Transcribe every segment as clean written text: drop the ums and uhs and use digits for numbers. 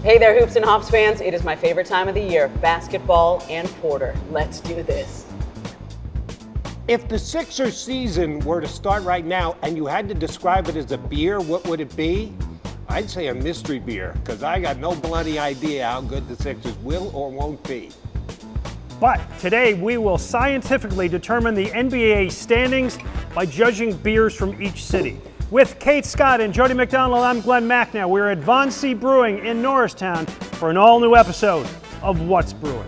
Hey there, Hoops and Hops fans. It is my favorite time of the year, basketball and porter. Let's do this. If the Sixers season were to start right now and you had to describe it as a beer, what would it be? I'd say a mystery beer, because I got no bloody idea how good the Sixers will or won't be. But today we will scientifically determine the NBA standings by judging beers from each city. With Kate Scott and Jody McDonald, I'm Glen Macnow. We're at Von C Brewing in Norristown for an all-new episode of What's Brewing.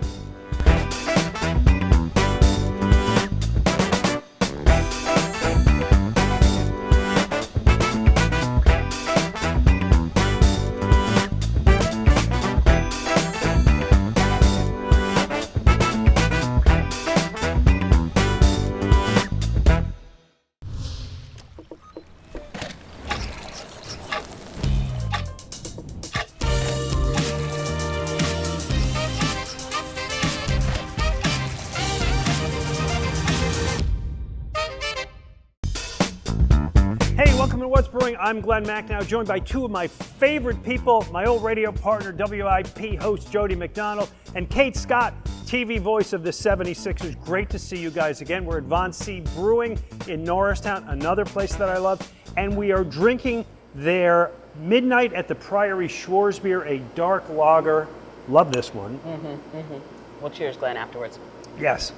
Welcome to What's Brewing. I'm Glen Macnow, joined by two of my favorite people, my old radio partner, WIP host Jody McDonald, and Kate Scott, TV voice of the 76ers. Great to see you guys again. We're at Von C Brewing in Norristown, another place that I love, and we are drinking their Midnight at the Priory Shores beer, a dark lager. Love this one. Well, cheers, Glenn, afterwards. Yes.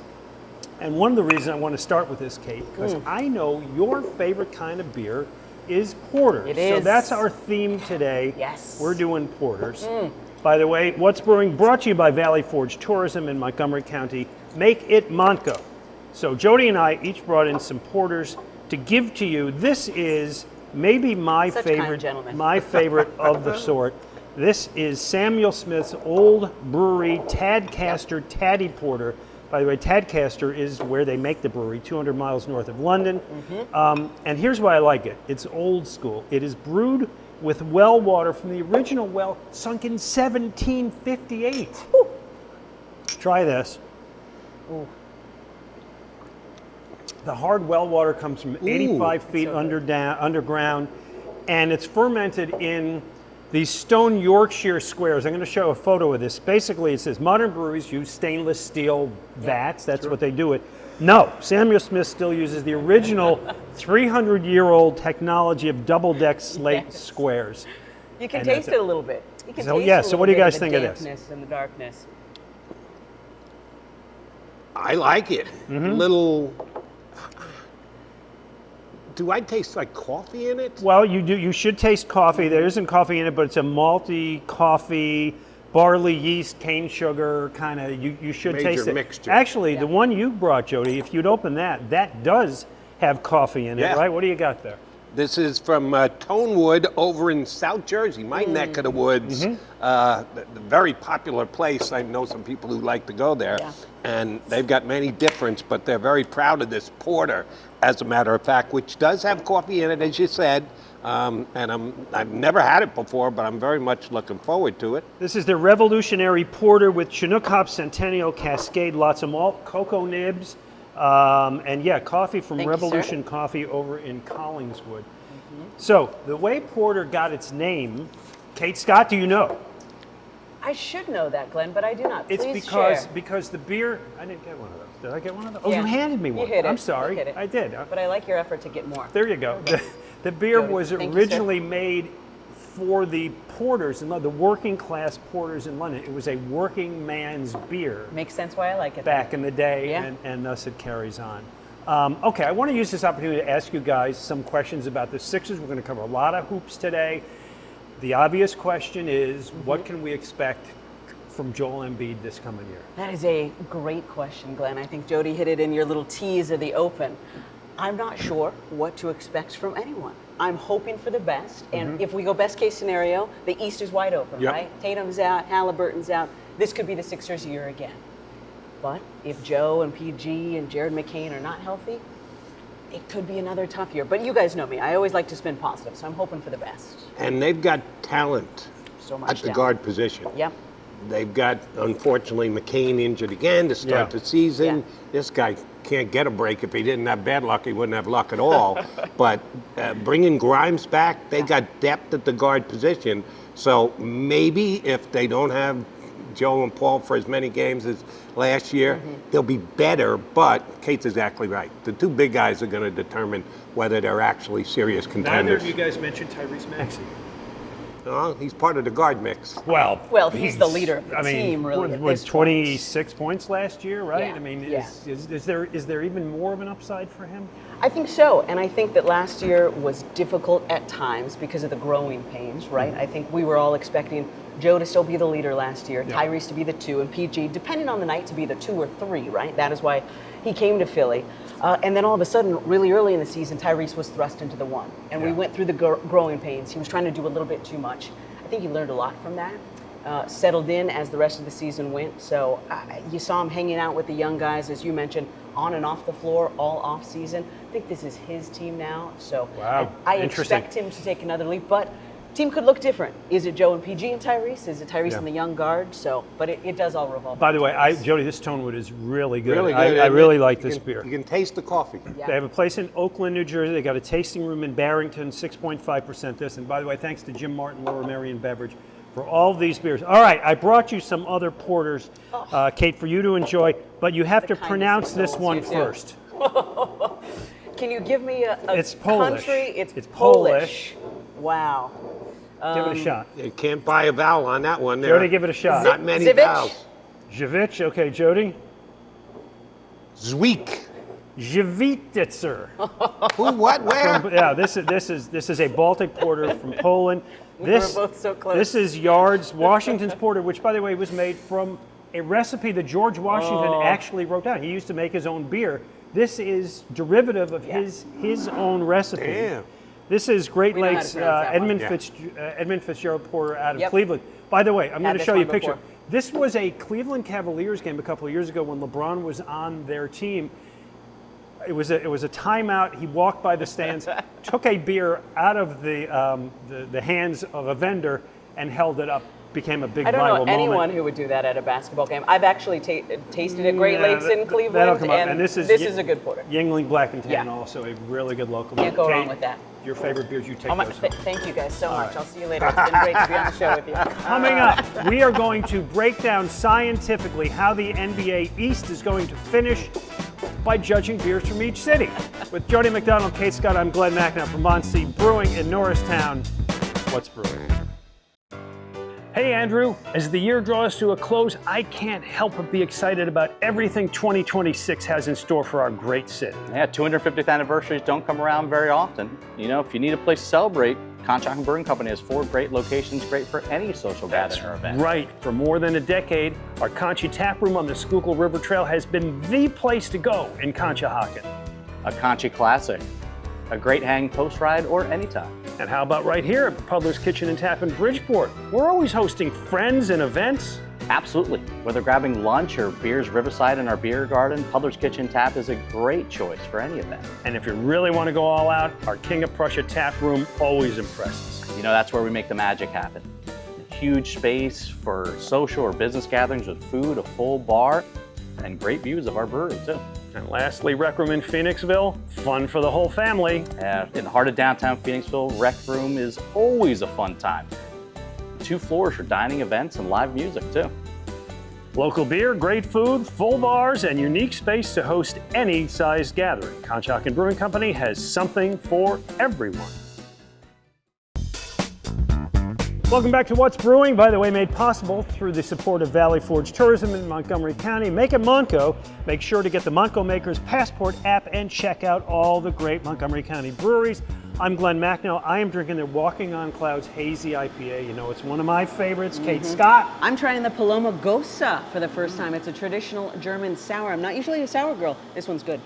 And one of the reasons I want to start with this, Kate, because I know your favorite kind of beer is porters. It is. So that's our theme today. Yes. We're doing porters. By the way, What's Brewing brought to you by Valley Forge Tourism in Montgomery County. Make it Montco. So Jody and I each brought in some porters to give to you. This is maybe my Such favorite, kind gentlemen. my favorite of the sort. This is Samuel Smith's Old Brewery Tadcaster Taddy Porter. By the way, Tadcaster is where they make the brewery, 200 miles north of London. And here's why I like it. It's old school. It is brewed with well water from the original well sunk in 1758. Woo. Try this. Ooh. The hard well water comes from 85 feet so underground, and it's fermented in these stone Yorkshire squares. I'm going to show a photo of this. Basically, it says modern breweries use stainless steel vats. That's what they do it. No, Samuel Smith still uses the original 300-year-old technology of double-deck slate squares. You can taste it a little bit. You can So, taste yeah, a so little what do you bit guys of the think of this? dampness and the darkness. I like it. Little. Do I taste like coffee in it? Well, you do. You should taste coffee. There isn't coffee in it, but it's a malty coffee, barley, yeast, cane sugar kind of. You should Major taste it. mixture. Actually, the one you brought, Jody, if you'd open that does have coffee in it, Yeah. right? What do you got there? This is from Tonewood over in South Jersey, my neck of the woods. The very popular place. I know some people who like to go there. Yeah. And they've got many different, but they're very proud of this porter, as a matter of fact, which does have coffee in it, as you said. And I've never had it before, but I'm very much looking forward to it. This is the Revolutionary Porter with Chinook Hop Centennial Cascade, lots of malt, cocoa nibs, and yeah, coffee from Thank you, Revolution Coffee over in Collingswood. So the way porter got its name, Kate Scott, do you know? I should know that, Glenn, but I do not. It's Please because the beer. I didn't get one of those. Did I get one of those? Oh, Yeah. you handed me one. You hit it. I'm sorry. You hit it. I did. But I like your effort to get more. There you go. The beer Jody, was thank you, originally made for the porters in London, the working class porters in London. It was a working man's beer Makes sense why I like it. back in the day, Yeah. and thus it carries on. Okay, I want to use this opportunity to ask you guys some questions about the Sixers. We're going to cover a lot of hoops today. The obvious question is, what can we expect from Joel Embiid this coming year? That is a great question, Glenn. I think Jody hit it in your little tease of the open. I'm not sure what to expect from anyone. I'm hoping for the best, and if we go best case scenario, the East is wide open, Yep. right? Tatum's out, Halliburton's out. This could be the Sixers' year again. But if Joe and PG and Jared McCain are not healthy, it could be another tough year. But you guys know me. I always like to spin positive, so I'm hoping for the best. And they've got talent So much at the talent. guard position. Yep. They've got, unfortunately, McCain injured again to start Yeah. the season. Yeah. This guy can't get a break. If he didn't have bad luck, he wouldn't have luck at all. But bringing Grimes back, they got depth at the guard position. So maybe if they don't have Joe and Paul for as many games as last year, they'll be better, but Kate's exactly right. The two big guys are going to determine whether they're actually serious Neither contenders. of you guys mentioned Tyrese Maxey. No, he's part of the guard mix. Well, he's the leader of the team, really. Was 26 points last year, right? Yeah, I mean, yeah. is there even more of an upside for him? I think so, and I think that last year was difficult at times because of the growing pains, right? I think we were all expecting Joe to still be the leader last year, Yeah. Tyrese to be the 2, and PG, depending on the night, to be the 2 or 3, right? That is why he came to Philly. And then all of a sudden, really early in the season, Tyrese was thrust into the 1. And we Yeah. went through the growing pains. He was trying to do a little bit too much. I think he learned a lot from that. Settled in as the rest of the season went. So you saw him hanging out with the young guys, as you mentioned, on and off the floor all off season. I think this is his team now. So Wow, I interesting. expect him to take another leap. But team could look different. Is it Joe and PG and Tyrese? Is it Tyrese Yeah. and the young guard? So, but it does all revolve. By the way, around Tyrese. Jody, this Tonewood is really good. Really good. I isn't really it? like You this can- beer. You can taste the coffee. Yeah. They have a place in Oakland, New Jersey. They got a tasting room in Barrington, 6.5% this. And by the way, thanks to Jim Martin, Lower Merion Beverage, for all of these beers. All right, I brought you some other porters, Kate, for you to enjoy, but you have to kindest pronounce of this souls, one you too. first. Can you give me a It's Polish. country? It's Polish. Wow. Give it a shot. You can't buy a vowel on that one there. Jody, give it a shot. Not many Zivich? vowels. Zvich, okay, Jody. Zwiek. Zvititzer. Who, what, where? Yeah, this is a Baltic porter from Poland. We were both so close. This is Yards Washington's porter, which, by the way, was made from a recipe that George Washington actually wrote down. He used to make his own beer. This is derivative of his own recipe. Damn. This is Great We know how to Lakes pronounce that one. Edmund Fitzgerald porter out of Yep. Cleveland. By the way, I'm going Had to this show you a one picture. before. This was a Cleveland Cavaliers game a couple of years ago when LeBron was on their team. It was a timeout. He walked by the stands, took a beer out of the hands of a vendor, and held it up. Became a big I don't viral know anyone moment. who would do that at a basketball game. I've actually tasted at Great Yeah, Lakes in that'll Cleveland, come up. and this is a good porter. Yingling Black and Tan, Yeah. also a really good local. Can't go wrong Kate, with that. Your favorite beers, you take Oh my, those. thank you guys so much. right. I'll see you later. It's been great to be on the show with you. Coming up, we are going to break down scientifically how the NBA East is going to finish by judging beers from each city. With Jody McDonald, Kate Scott, I'm Glen Macnow from NBC Brewing in Norristown. What's brewing? Hey Andrew, as the year draws to a close, I can't help but be excited about everything 2026 has in store for our great city. Yeah, 250th anniversaries don't come around very often. You know, if you need a place to celebrate, Conshohocken Brewing Company has 4 great locations, great for any social gathering or event. Right. For more than a decade, our Concha Tap Room on the Schuylkill River Trail has been the place to go in Conshohocken. A Concha Classic, a great hang post ride, or anytime. And how about right here at Puddler's Kitchen and Tap in Bridgeport? We're always hosting friends and events. Absolutely. Whether grabbing lunch or beers riverside in our beer garden, Puddler's Kitchen Tap is a great choice for any event. And if you really want to go all out, our King of Prussia Tap Room always impresses. You know, that's where we make the magic happen. Huge space for social or business gatherings with food, a full bar, and great views of our brewery too. And lastly, Rec Room in Phoenixville, fun for the whole family. In the heart of downtown Phoenixville, Rec Room is always a fun time. 2 floors for dining events and live music too. Local beer, great food, full bars, and unique space to host any sized gathering. Conshohocken Brewing Company has something for everyone. Welcome back to What's Brewing, by the way, made possible through the support of Valley Forge Tourism in Montgomery County. Make it Monco. Make sure to get the Monco Makers Passport app and check out all the great Montgomery County breweries. I'm Glen Macnow. I am drinking their Walking on Clouds Hazy IPA. You know, it's one of my favorites. Kate Scott. I'm trying the Paloma Gosa for the first time. It's a traditional German sour. I'm not usually a sour girl. This one's good.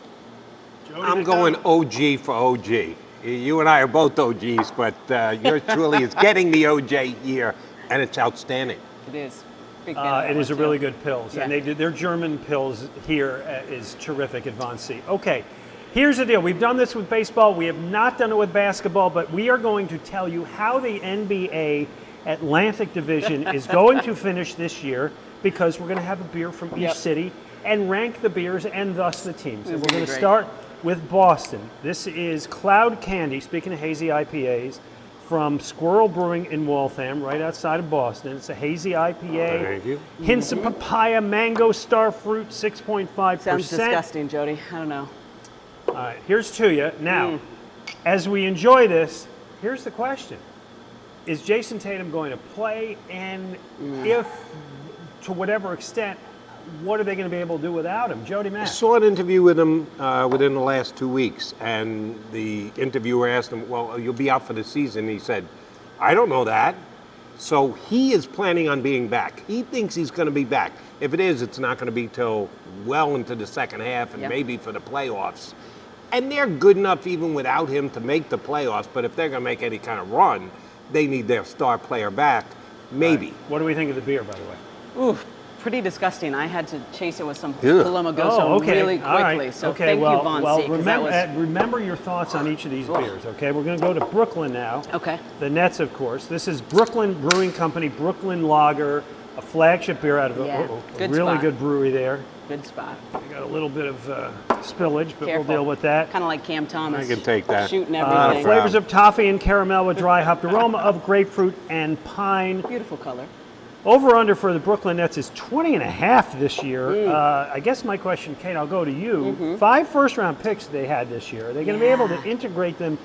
I'm going OG for OG. You and I are both OGs, but yours truly is getting the OJ here, and it's outstanding. It is. Big fan of that It is a one, too. really good pills, Yeah. and they do their German pills here is terrific at Vonsi. Okay, here's the deal. We've done this with baseball. We have not done it with basketball, but we are going to tell you how the NBA Atlantic Division is going to finish this year, because we're going to have a beer from each city and rank the beers and thus the teams. And we're going to start with Boston. This is Cloud Candy, speaking of hazy IPAs, from Squirrel Brewing in Waltham, right outside of Boston. It's a hazy IPA. Thank you. Hints of papaya, mango, star fruit, 6.5%. Sounds disgusting, Jody. I don't know. All right, here's to you. Now, as we enjoy this, here's the question. Is Jason Tatum going to play? And if, to whatever extent, what are they going to be able to do without him? Jody I Mack. saw an interview with him within the last 2 weeks, and the interviewer asked him, well, you'll be out for the season. He said, I don't know that. So he is planning on being back. He thinks he's going to be back. If it is, it's not going to be till well into the second half and maybe for the playoffs. And they're good enough even without him to make the playoffs, but if they're going to make any kind of run, they need their star player back, maybe. Right. What do we think of the beer, by the way? Ooh, pretty disgusting. I had to chase it with some Paloma Gozo really quickly. All right. So okay. thank well, you, Von well, C, 'cause remember your thoughts on each of these beers, okay? We're going to go to Brooklyn now. Okay. The Nets, of course. This is Brooklyn Brewing Company, Brooklyn Lager, a flagship beer out of a good really spot. good brewery there. Good spot. We got a little bit of spillage, but Careful. we'll deal with that. Kind of like Cam Thomas. I can take that. Shooting everything. Flavors of toffee and caramel with dry hopped aroma of grapefruit and pine. Beautiful color. Over under for the Brooklyn Nets is 20.5 this year. I guess my question, Kate, I'll go to you. 5 first-round picks they had this year. Are they going to be able to integrate them,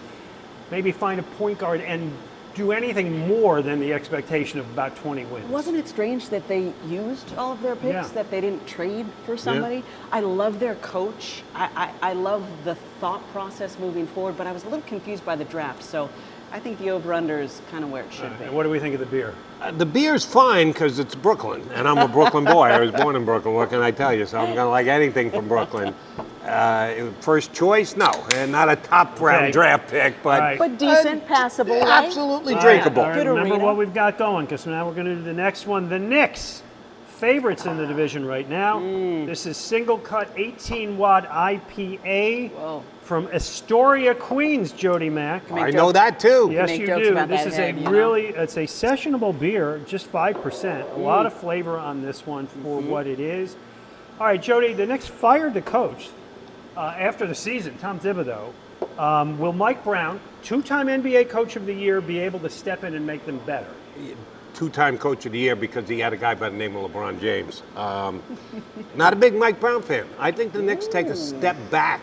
maybe find a point guard and do anything more than the expectation of about 20 wins? Wasn't it strange that they used all of their picks, Yeah. that they didn't trade for somebody? I love their coach. I love the thought process moving forward, but I was a little confused by the draft. So I think the over-under is kind of where it should be. And what do we think of the beer? The beer's fine because it's Brooklyn, and I'm a Brooklyn boy. I was born in Brooklyn. What can I tell you? So I'm going to like anything from Brooklyn. First choice? No, and not a top-round draft pick, but Right. But decent, passable, right? absolutely drinkable. All right, Good remember arena. what we've got going, because now we're going to do the next one. The Knicks, favorites in the division right now. This is single cut 18-watt IPA Whoa. from Astoria, Queens, Jody Mack. I know that too. Yes, make you jokes do. about This that is head, a you know? really, it's a sessionable beer, just 5%. A lot of flavor on this one for what it is. All right, Jody, the Knicks fired the coach after the season, Tom Thibodeau. Will Mike Brown, 2-time NBA Coach of the Year, be able to step in and make them better? 2-time coach of the year because he had a guy by the name of LeBron James. Not a big Mike Brown fan. I think the Knicks take a step back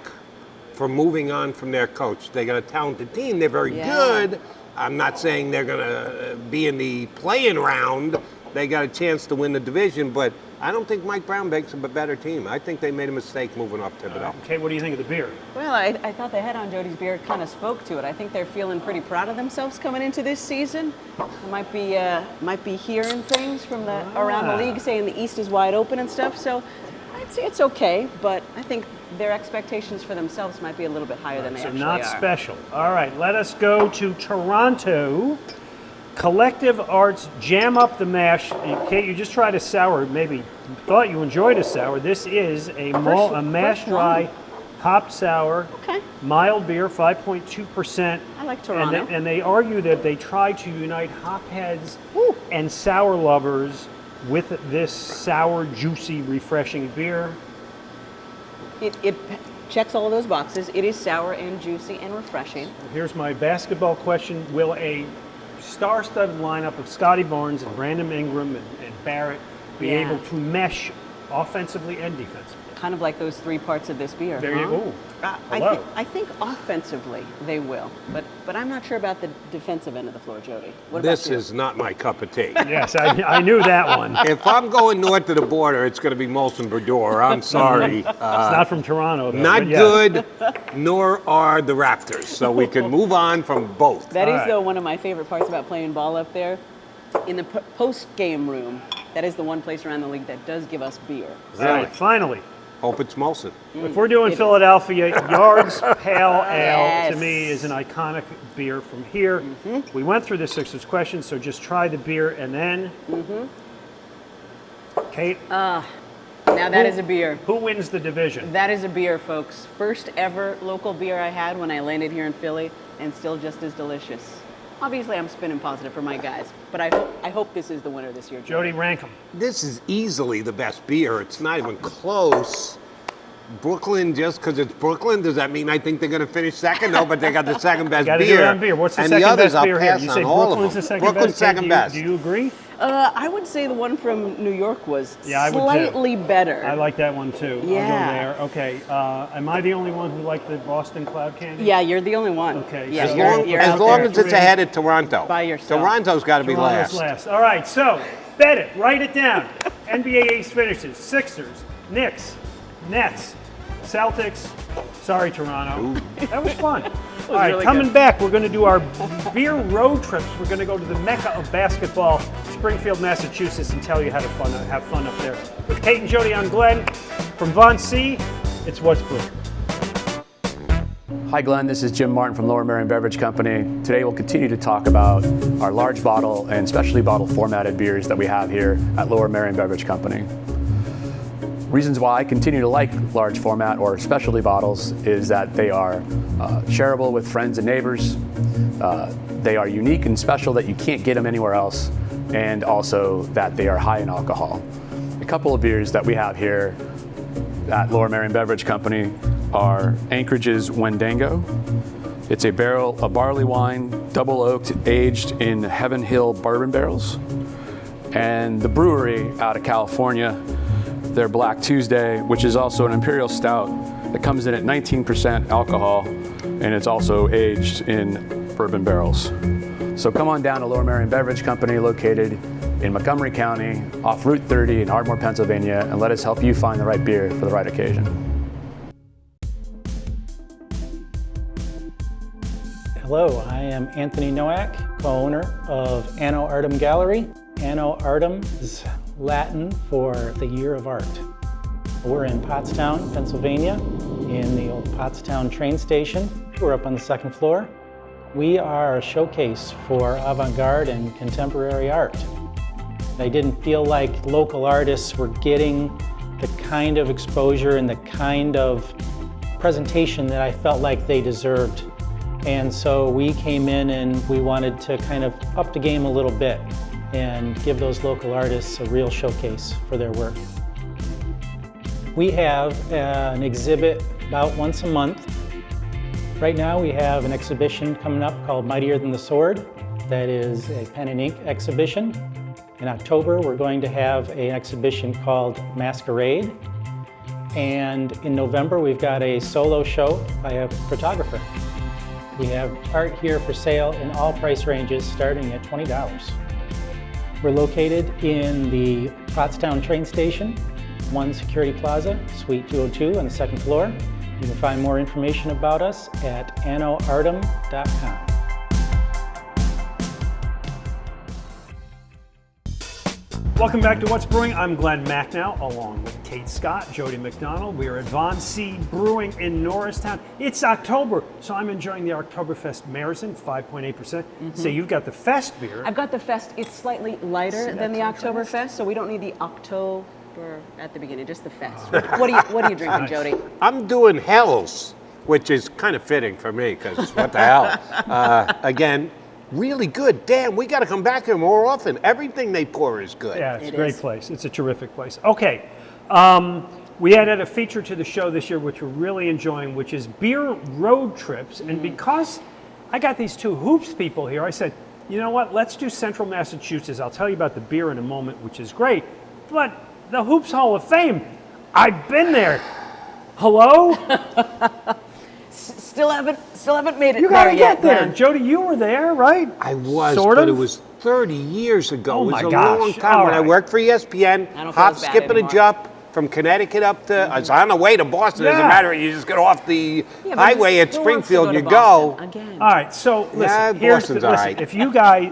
from moving on from their coach. They got a talented team. They're very good. I'm not saying they're going to be in the play-in round. They got a chance to win the division, but I don't think Mike Brown makes them a better team. I think they made a mistake moving off Thibodeau. Okay, what do you think of the beer? Well, I thought the head on Jody's beer kind of spoke to it. I think they're feeling pretty proud of themselves coming into this season. Might be hearing things from around the league saying the East is wide open and stuff. So I'd say it's okay, but I think their expectations for themselves might be a little bit higher than they So actually not are. special. All right, let us go to Toronto. Collective Arts Jam Up the Mash. Kate, you just tried a sour. Maybe thought you enjoyed a sour. This is a mash first dry one. hopped sour. Okay. Mild beer, 5.2%. I like Toronto. And they argue that they try to unite hop heads and sour lovers with this sour, juicy, refreshing beer. It checks all of those boxes. It is sour and juicy and refreshing. Here's my basketball question. Will a star-studded lineup of Scotty Barnes and Brandon Ingram and Barrett be Yeah. able to mesh offensively and defensively? Kind of like those 3 parts of this beer. There you huh? go. Hello. I think offensively they will, but I'm not sure about the defensive end of the floor, Jody. What about This you? is not my cup of tea. Yes, I knew that one. It's If I'm going north of the border, it's going to be Molson Brodeur. I'm sorry. not from Toronto, though. Not but yes. good, nor are the Raptors. So we can move on from both. That is, All right. though, one of my favorite parts about playing ball up there. In the post-game room, that is the one place around the league that does give us beer. All right, finally, Hope it's Molson. if we're doing It is. Philadelphia, Yards Pale Ale Yes. to me is an iconic beer from here. We went through the Sixers question, so just try the beer and then. Kate, Now that is a beer. who wins the division? That is a beer, folks. First ever local beer I had when I landed here in Philly, and still just as delicious. Obviously, I'm spinning positive for my guys, but I hope this is the winner this year. Jody, rank 'em. This is easily the best beer. It's not even close. Brooklyn, just because it's Brooklyn, does that mean I think they're going to finish second? No, but they got the second best Got to beer. do it on beer. What's the and second the others, best beer I'll here? pass You on say all Brooklyn's of the them. second Brooklyn's best? second best. Do you agree? I would say the one from New York was Yeah, I would too. slightly better. I like that one too. Yeah. I'll go there. Okay. Am I the only one who liked the Boston Cloud Candy? Yeah, you're the only one. Okay, Yeah, so- you're As out long there. as it's ahead of Toronto. By yourself. Toronto's got to be Toronto's last. All right, so bet it. Write it down. NBA East finishes. Sixers, Knicks, Nets, Celtics. Sorry, Toronto. That was fun. All right, really coming good. back, we're going to do our beer road trips. We're going to go to the mecca of basketball, Springfield, Massachusetts, and tell you how to have fun up there. With Kate and Jody on Glen from Von C, it's What's Brewing. Hi Glenn, this is Jim Martin from Lower Merion Beverage Company. Today we'll continue to talk about our large bottle and specialty bottle formatted beers that we have here at Lower Merion Beverage Company. Reasons why I continue to like large format or specialty bottles is that they are shareable with friends and neighbors. They are unique and special that you can't get them anywhere else, and also that they are high in alcohol. A couple of beers that we have here at Lower Merion Beverage Company are Anchorage's Wendango. It's a barley wine, double oaked, aged in Heaven Hill bourbon barrels. And the Brewery out of California, their Black Tuesday, which is also an imperial stout that comes in at 19% alcohol, and it's also aged in bourbon barrels. So come on down to Lower Merion Beverage Company, located in Montgomery County, off Route 30 in Ardmore, Pennsylvania, and let us help you find the right beer for the right occasion. Hello, I am Anthony Nowak, co-owner of Anno Artem Gallery. Anno Artem is Latin for the Year of Art. We're in Pottstown, Pennsylvania, in the old Pottstown train station. We're up on the second floor. We are a showcase for avant-garde and contemporary art. I didn't feel like local artists were getting the kind of exposure and the kind of presentation that I felt like they deserved. And so we came in and we wanted to kind of up the game a little bit and give those local artists a real showcase for their work. We have an exhibit about once a month. Right now we have an exhibition coming up called Mightier Than the Sword. That is a pen and ink exhibition. In October we're going to have an exhibition called Masquerade. And in November we've got a solo show by a photographer. We have art here for sale in all price ranges starting at $20. We're located in the Pottstown train station, 1 Security Plaza, Suite 202 on the second floor. You can find more information about us at annoartem.com. Welcome back to What's Brewing. I'm Glen Macnow, along with Kate Scott, Jody McDonald. We are at Von C Brewing in Norristown. It's October, so I'm enjoying the Oktoberfest Märzen, 5.8%. So you've got the Fest beer. I've got the Fest. It's slightly lighter than the Oktoberfest, so we don't need the October at the beginning, just the Fest. What are you drinking, Jody? I'm doing Hells, which is kind of fitting for me, because what the hell. Again, really good. Damn, we got to come back here more often. Everything they pour is good. Yeah, it's It a great is. place. It's a terrific place. Okay, we added a feature to the show this year, which we're really enjoying, which is beer road trips. And because I got these two Hoops people here, I said, you know what, let's do Central Massachusetts. I'll tell you about the beer in a moment, which is great. But the Hoops Hall of Fame, I've been there. Hello? Still haven't made it You there gotta yet, get there. man. Jody, you were there, right? I was, Sort but of? it was 30 years ago. Oh it was my a gosh. long time All when I right. worked for ESPN. I don't feel Hop, as bad skip, and a anymore. jump from Connecticut up to. I was on the way to Boston. As a Yeah. matter of you just get off the Yeah, but highway at who wants to Springfield. to You Boston go. again. All right, so listen. Yeah, Here's Boston's the, all listen. right.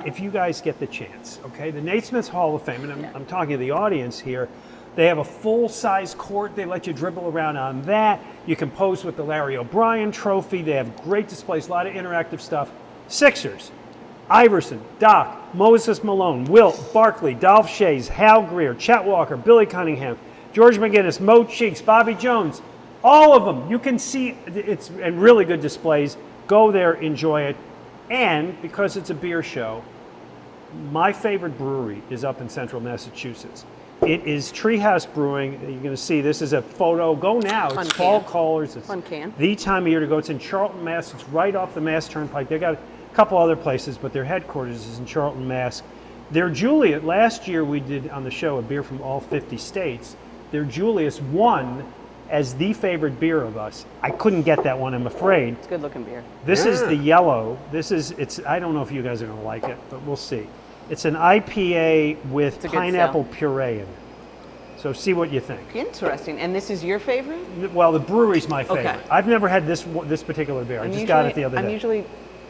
If you guys get the chance, okay, the Naismith's Hall of Fame, and I'm talking to the audience here. They have a full-size court. They let you dribble around on that. You can pose with the Larry O'Brien Trophy. They have great displays, a lot of interactive stuff. Sixers, Iverson, Doc, Moses Malone, Wilt, Barkley, Dolph Shays, Hal Greer, Chet Walker, Billy Cunningham, George McGinnis, Mo Cheeks, Bobby Jones, all of them. You can see it's and really good displays. Go there, enjoy it. And because it's a beer show, my favorite brewery is up in central Massachusetts. It is Treehouse Brewing. You're going to see this is a photo. Go now. Fun It's fall can. colors. It's Fun can. the time of year to go. It's in Charlton, Mass. It's right off the Mass Turnpike. They got a couple other places, but their headquarters is in Charlton, Mass. Their Juliet, last year we did on the show a beer from all 50 states. Their Julius won as the favorite beer of us. I couldn't get that one, I'm afraid. It's good looking beer. This is the yellow. It's I don't know if you guys are going to like it, but we'll see. It's an IPA with It's a good pineapple sell. puree in it. So see what you think. Interesting. And this is your favorite? Well, the brewery's my favorite. Okay. I've never had this particular beer. I just got it the other I'm day. usually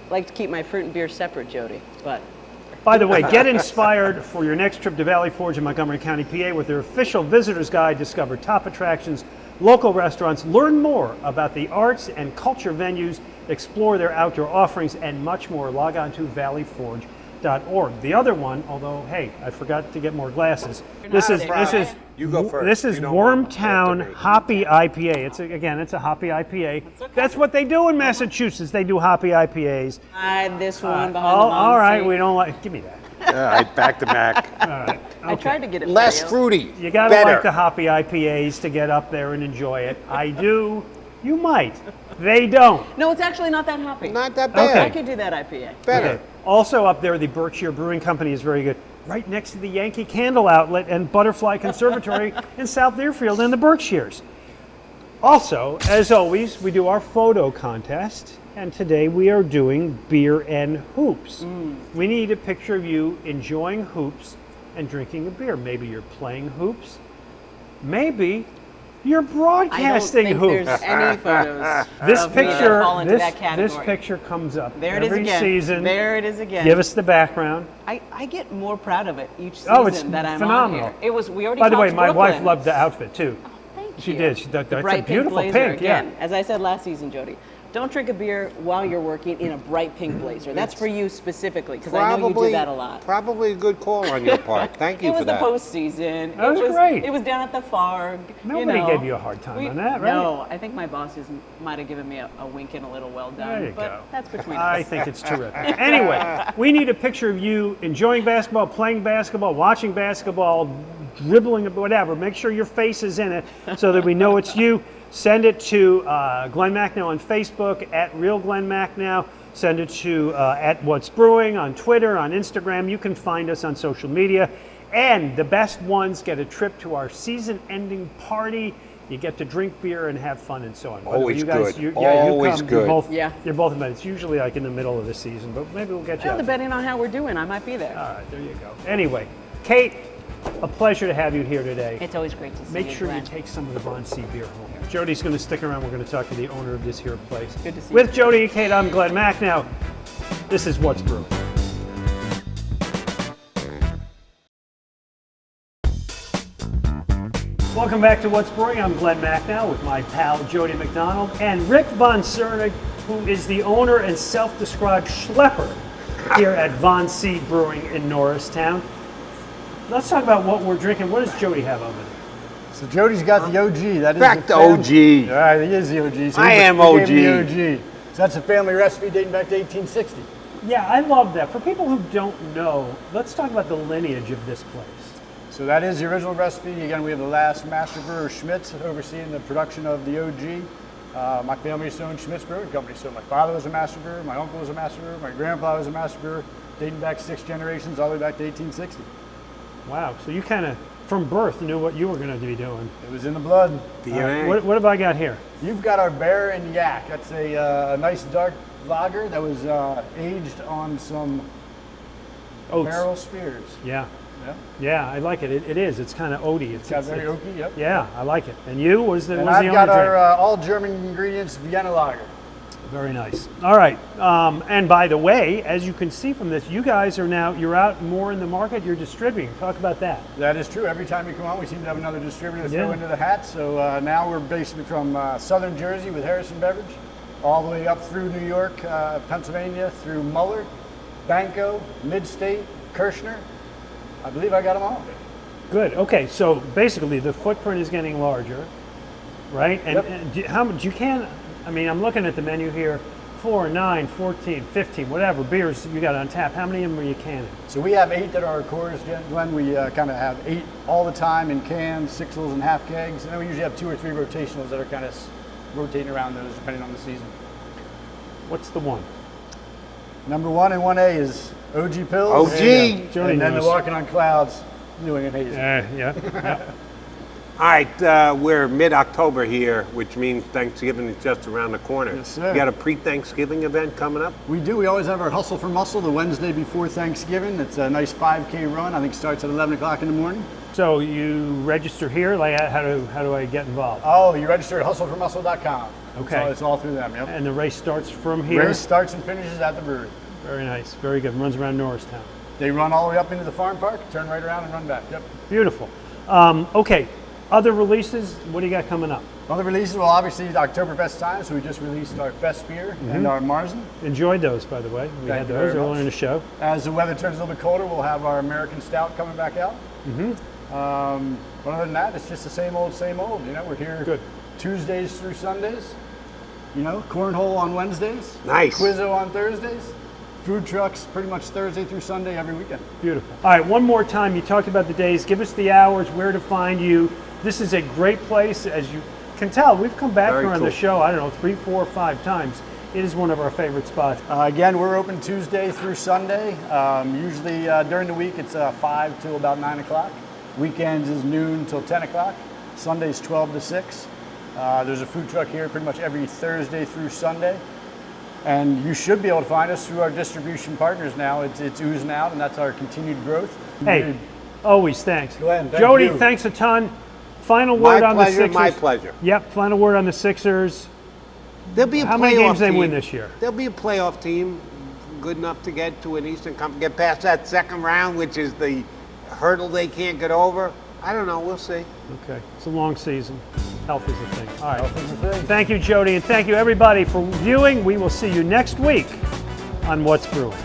like to keep my fruit and beer separate, Jody, but By the way, get inspired for your next trip to Valley Forge in Montgomery County, PA with their official visitor's guide. Discover top attractions, local restaurants, learn more about the arts and culture venues, explore their outdoor offerings, and much more. Log on to valleyforge.org. The other one, although, hey, I forgot to get more glasses. This is You go first. This is You know what? Wormtown After me. Hoppy IPA. It's a hoppy IPA. That's what they do in Massachusetts. They do hoppy IPAs. this one behind the All right, Monty. we don't like. Give me that. All right, back to back. All right. I tried to get it Less for you. fruity. You gotta better. like the hoppy IPAs to get up there and enjoy it. I do. You might. They don't. No, it's actually not that hoppy. Not that Okay. bad. I could do that IPA. Better. Okay. Also up there, the Berkshire Brewing Company is very good. Right next to the Yankee Candle Outlet and Butterfly Conservatory in South Deerfield in the Berkshires. Also, as always, we do our photo contest, and today we are doing beer and hoops. We need a picture of you enjoying hoops and drinking a beer. Maybe you're playing hoops. Maybe you're I don't broadcasting think hoops. there's any photos This of me that picture, fall into that this category. picture comes up There it is every again. season. There it is again. Give us the background. I get more proud of it each season Oh, it's that I'm phenomenal. on here. We already By the way, talked my wife Brooklyn. loved the outfit too. Thank She you. did. That's a Bright beautiful blazer pink, yeah. again. As I said last season, Jody, don't drink a beer while you're working in a bright pink blazer. That's for you specifically, because I know you do that a lot. Probably a good call on your part. Thank you It was for the that. postseason. That was great. It was down at the Farg. Nobody gave you a hard time on that, right? No, I think my bosses might have given me a wink and a little well done. There you but go. That's between I us. think it's terrific. Anyway, we need a picture of you enjoying basketball, playing basketball, watching basketball, dribbling, whatever. Make sure your face is in it so that we know it's you. Send it to Glen Macnow on Facebook, at Real Glen Macnow. Send it to at What's Brewing on Twitter, on Instagram. You can find us on social media. And the best ones get a trip to our season-ending party. You get to drink beer and have fun and so on. By the way, Always you guys, good. you Always come. good. You're both invited. It's usually like in the middle of the season, but maybe we'll get you Well, out. depending on how we're doing, I might be there. All right, there you go. Anyway, Kate, a pleasure to have you here today. It's always great to see Make you, sure you Glenn. take some of the Von C beer home. Jody's going to stick around. We're going to talk to the owner of this here place. Good to see With you. Jody and Kate, I'm Glen Macnow. This is What's Brewing. Welcome back to What's Brewing. I'm Glen Macnow with my pal Jody McDonald and Rick Von Cernig, who is the owner and self-described schlepper here at Von C Brewing in Norristown. Let's talk about what we're drinking. What does Jody have over there? So Jody's got the OG. That is Back the to fam- OG. All right, he is the OG. So I we am gave him OG. the OG. So that's a family recipe dating back to 1860. Yeah, I love that. For people who don't know, let's talk about the lineage of this place. So that is the original recipe. Again, we have the last master brewer, Schmitz, overseeing the production of the OG. My family used to own Schmitz Brewing Company. So my father was a master brewer, my uncle was a master brewer, my grandfather was a master brewer, dating back 6 generations all the way back to 1860. Wow, so you kind of, from birth, knew what you were going to be doing. It was in the blood. DNA. What have I got here? You've got our Bear and Yak. That's a nice dark lager that was aged on some Oats. barrel spears. Yeah. Yeah. Yeah, I like it. It is. It's kind of oaty. It's got very oaky, yep. Yeah, I like it. And you? What was the And only I've got drink? our all German ingredients Vienna lager. Very nice. All right. And by the way, as you can see from this, you guys are now, you're out more in the market. You're distributing. Talk about that. That is true. Every time we come on, we seem to have another distributor to Yeah. throw into the hat. So now we're basically from southern Jersey with Harrison Beverage, all the way up through New York, Pennsylvania, through Muller, Banco, Mid-State, Kirshner. I believe I got them all. Good. Okay. So basically, the footprint is getting larger, right? And, Yep. and how much you can? I mean, I'm looking at the menu here. 4, 9, 14, 15, whatever beers you got on tap, how many of them are you canning? So we have 8 that are our cores, Glenn. We kind of have 8 all the time in cans, 6-ls and half kegs, and then we usually have 2 or 3 rotationals that are kind of rotating around those depending on the season. What's the one? Number 1 and 1A is OG Pills. OG. Jody And then knows. the Walking on Clouds, New England Hazy. Yeah. All right, we're mid-October here, which means Thanksgiving is just around the corner. Yes, sir. You got a pre-Thanksgiving event coming up? We do. We always have our Hustle for Muscle the Wednesday before Thanksgiving. It's a nice 5K run. I think it starts at 11 o'clock in the morning. So you register here, like how do I get involved? Oh, you register at hustleformuscle.com. Okay. So it's all through them, yep. And the race starts from here? Race starts and finishes at the brewery. Very nice, very good. Runs around Norristown. They run all the way up into the farm park, turn right around and run back, yep. Beautiful. Okay, other releases, what do you got coming up? Other releases, well, obviously the Oktoberfest time, so we just released our Fest beer and our Marzen. Enjoyed those, by the way. We Thank had you those very earlier much. in the show. As the weather turns a little bit colder, we'll have our American Stout coming back out. But other than that, it's just the same old, you know, we're here Good. Tuesdays through Sundays, you know, cornhole on Wednesdays. Nice. Quizzo on Thursdays. Food trucks pretty much Thursday through Sunday every weekend. Beautiful. All right, one more time, you talked about the days. Give us the hours, where to find you. This is a great place. As you can tell, we've come back Very here on cool. the show, I don't know, 3, 4, 5 times. It is one of our favorite spots. Again, we're open Tuesday through Sunday. Usually during the week, it's 5 till about 9 o'clock. Weekends is noon till 10 o'clock. Sundays 12 to 6. There's a food truck here pretty much every Thursday through Sunday. And you should be able to find us through our distribution partners now. It's oozing out, and that's our continued growth. Hey, always thanks. Glenn, thank Jody, you. thanks a ton. Final My word on pleasure, the Sixers. my pleasure. Yep, final word on the Sixers. There'll be a How many playoff games they team. win this year? There'll be a playoff team good enough to get to an Eastern Conference, get past that second round, which is the hurdle they can't get over. I don't know. We'll see. Okay, it's a long season. Health is the thing. All right. Health is the thing. Thank you, Jody, and thank you, everybody, for viewing. We will see you next week on What's Brewing.